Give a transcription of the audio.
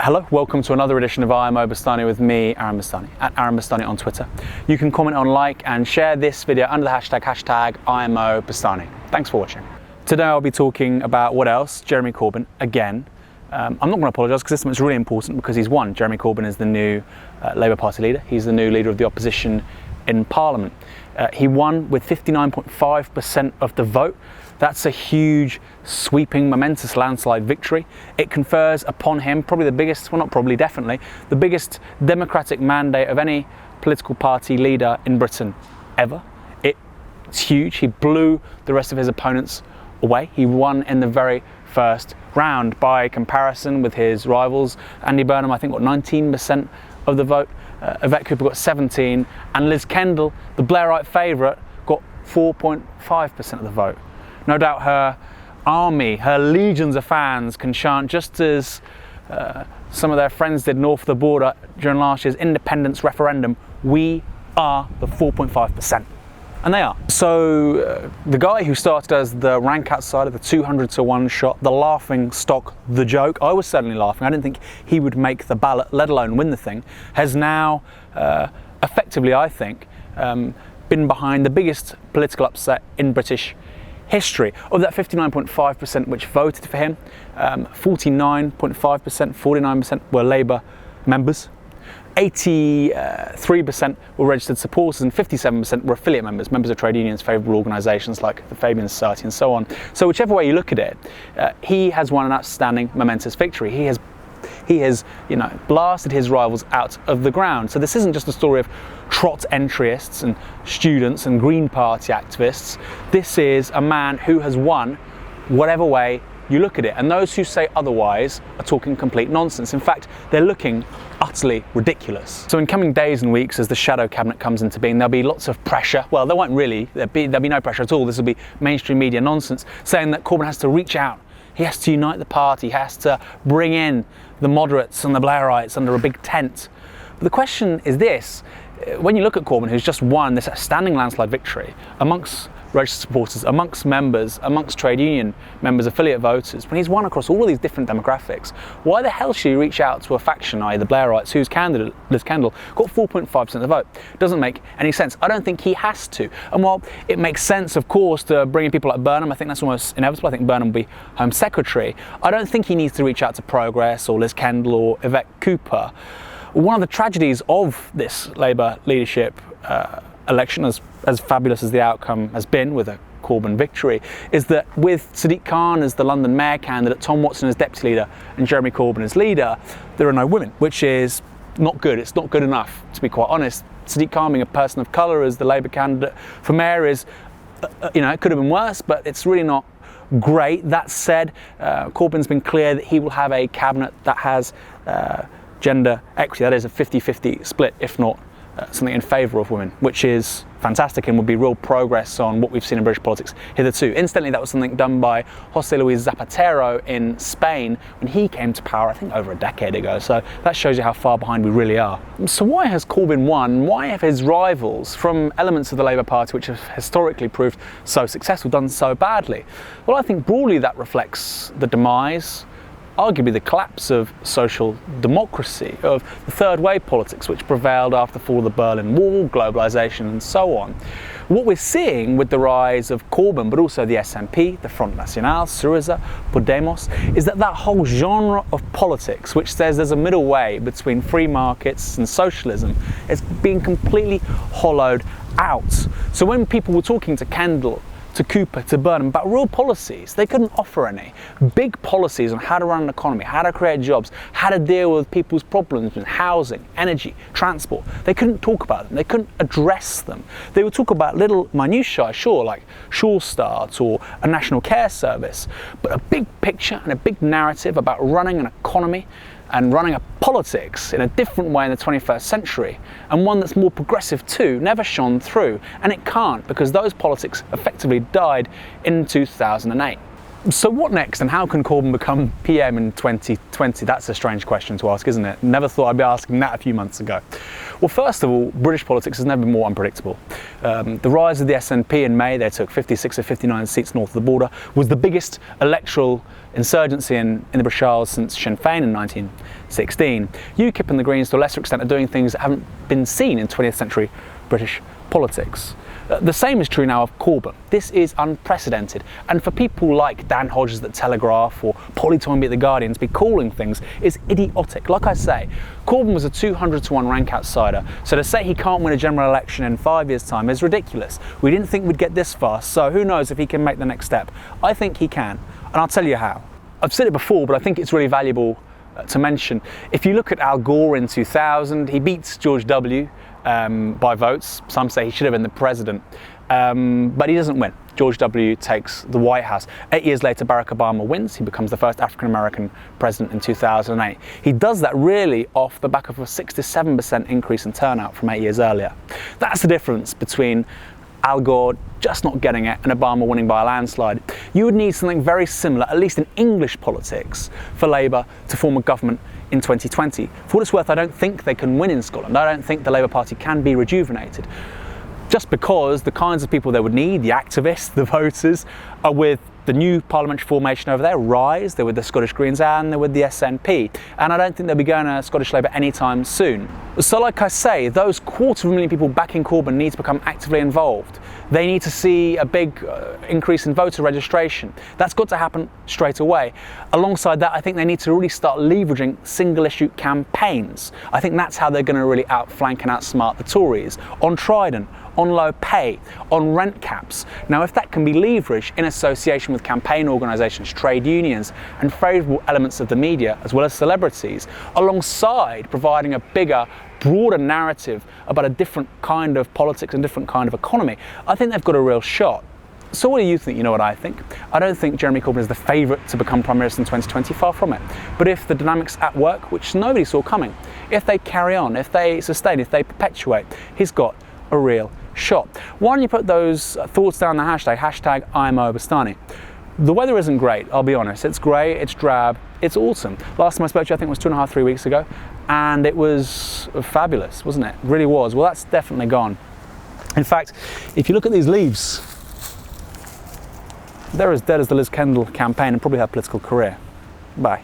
Hello, welcome to another edition of IMO Bastani with me, Aaron Bastani, at Aaron Bastani on Twitter. You can comment on, like and share this video under the hashtag IMO Bastani. Thanks for watching. Today I'll be talking about what else? Jeremy Corbyn, again. I'm not going to apologise because this is really important because he's won. Jeremy Corbyn is the new Labour Party leader. He's the new leader of the opposition in Parliament. He won with 59.5% of the vote. That's a huge, sweeping, momentous landslide victory. It confers upon him probably the biggest, well not probably, definitely, the biggest democratic mandate of any political party leader in Britain ever. It's huge. He blew the rest of his opponents away. He won in the very first round. By comparison with his rivals, Andy Burnham, I think, got 19% of the vote. Yvette Cooper got 17%, and Liz Kendall, the Blairite favourite, got 4.5% of the vote. No doubt her army, her legions of fans can chant just as some of their friends did north of the border during last year's independence referendum, "We are the 4.5%. And they are. So the guy who started as the rank outsider, the 200-to-1 shot, the laughing stock, the joke, I was certainly laughing, I didn't think he would make the ballot, let alone win the thing, has now effectively, I think, been behind the biggest political upset in British history. Of that 59.5% which voted for him, 49.5%, 49% were Labour members, 83% were registered supporters, and 57% were affiliate members, members of trade unions, favourable organisations like the Fabian Society and so on. So whichever way you look at it, he has won an outstanding, momentous victory. He has, blasted his rivals out of the ground. So this isn't just a story of trot entryists and students and Green Party activists. This is a man who has won whatever way you look at it. And those who say otherwise are talking complete nonsense. In fact, they're looking utterly ridiculous. So in coming days and weeks, as the shadow cabinet comes into being, there'll be lots of pressure. Well, there won't really. There'll be no pressure at all. This will be mainstream media nonsense saying that Corbyn has to reach out. He has to unite the party. He has to bring in the moderates and the Blairites under a big tent. But the question is this: when you look at Corbyn, who's just won this outstanding landslide victory amongst registered supporters, amongst members, amongst trade union members, affiliate voters, when he's won across all of these different demographics, why the hell should he reach out to a faction, i.e. the Blairites, whose candidate, Liz Kendall, got 4.5% of the vote? Doesn't make any sense. I don't think he has to. And while it makes sense, of course, to bring in people like Burnham, I think that's almost inevitable. I think Burnham will be Home Secretary. I don't think he needs to reach out to Progress or Liz Kendall or Yvette Cooper. One of the tragedies of this Labour leadership election, as fabulous as the outcome has been with a Corbyn victory, is that with Sadiq Khan as the London Mayor candidate, Tom Watson as deputy leader and Jeremy Corbyn as leader, there are no women, which is not good. It's not good enough, to be quite honest. Sadiq Khan being a person of colour as the Labour candidate for mayor is, it could have been worse, but it's really not great. That said, Corbyn's been clear that he will have a cabinet that has gender equity, that is a 50-50 split, if not something in favour of women, which is fantastic and would be real progress on what we've seen in British politics hitherto. Incidentally, that was something done by José Luis Zapatero in Spain when he came to power, I think over a decade ago. So that shows you how far behind we really are. So why has Corbyn won? Why have his rivals from elements of the Labour Party, which have historically proved so successful, done so badly? Well, I think broadly that reflects the demise, arguably the collapse of social democracy, of the third wave politics which prevailed after the fall of the Berlin Wall, globalisation and so on. What we're seeing with the rise of Corbyn, but also the SNP, the Front National, Syriza, Podemos, is that whole genre of politics which says there's a middle way between free markets and socialism is being completely hollowed out. So when people were talking to Kendall, to Cooper, to Burnham about real policies, they couldn't offer any. Big policies on how to run an economy, how to create jobs, how to deal with people's problems in housing, energy, transport. They couldn't talk about them. They couldn't address them. They would talk about little minutiae, sure, like Sure Start or a national care service, but a big picture and a big narrative about running an economy and running a politics in a different way in the 21st century, and one that's more progressive too, never shone through. And it can't, because those politics effectively died in 2008. So what next, and how can Corbyn become PM in 2020? That's a strange question to ask, isn't it? Never thought I'd be asking that a few months ago. Well, first of all, British politics has never been more unpredictable. The rise of the SNP in May, they took 56 of 59 seats north of the border, was the biggest electoral insurgency in the British Isles since Sinn Féin in 1916. UKIP and the Greens, to a lesser extent, are doing things that haven't been seen in 20th century British politics. The same is true now of Corbyn. This is unprecedented, and for people like Dan Hodges at the Telegraph or Polly Toynbee at the Guardian to be calling things is idiotic. Like I say, Corbyn was a 200-to-1 rank outsider, so to say he can't win a general election in 5 years' time is ridiculous. We didn't think we'd get this far, so who knows if he can make the next step. I think he can, and I'll tell you how. I've said it before, but I think it's really valuable to mention. If you look at Al Gore in 2000, he beats George W. By votes. Some say he should have been the president, but he doesn't win. George W. takes the White House. 8 years later, Barack Obama wins. He becomes the first African-American president in 2008. He does that really off the back of a 67% increase in turnout from 8 years earlier. That's the difference between Al Gore just not getting it and Obama winning by a landslide. You would need something very similar, at least in English politics, for Labour to form a government in 2020. For what it's worth, I don't think they can win in Scotland. I don't think the Labour Party can be rejuvenated. Just because the kinds of people they would need, the activists, the voters, are with the new parliamentary formation over there, Rise, they're with the Scottish Greens and they're with the SNP. And I don't think they'll be going to Scottish Labour anytime soon. So like I say, those 250,000 people backing Corbyn need to become actively involved. They need to see a big increase in voter registration. That's got to happen straight away. Alongside that, I think they need to really start leveraging single-issue campaigns. I think that's how they're going to really outflank and outsmart the Tories. On Trident, on low pay, on rent caps. Now, if that can be leveraged in association with campaign organisations, trade unions, and favourable elements of the media, as well as celebrities, alongside providing a bigger, broader narrative about a different kind of politics and different kind of economy, I think they've got a real shot. So what do you think? You know what I think? I don't think Jeremy Corbyn is the favourite to become Prime Minister in 2020, far from it. But if the dynamics at work, which nobody saw coming, if they carry on, if they sustain, if they perpetuate, he's got a real shot. Why don't you put those thoughts down the hashtag IMO Bastani. The weather isn't great, I'll be honest. It's grey, it's drab, it's autumn. Last time I spoke to you, I think it was 2.5, 3 weeks ago, and it was fabulous, wasn't it? It really was. Well, that's definitely gone. In fact, if you look at these leaves, they're as dead as the Liz Kendall campaign and probably her political career. Bye.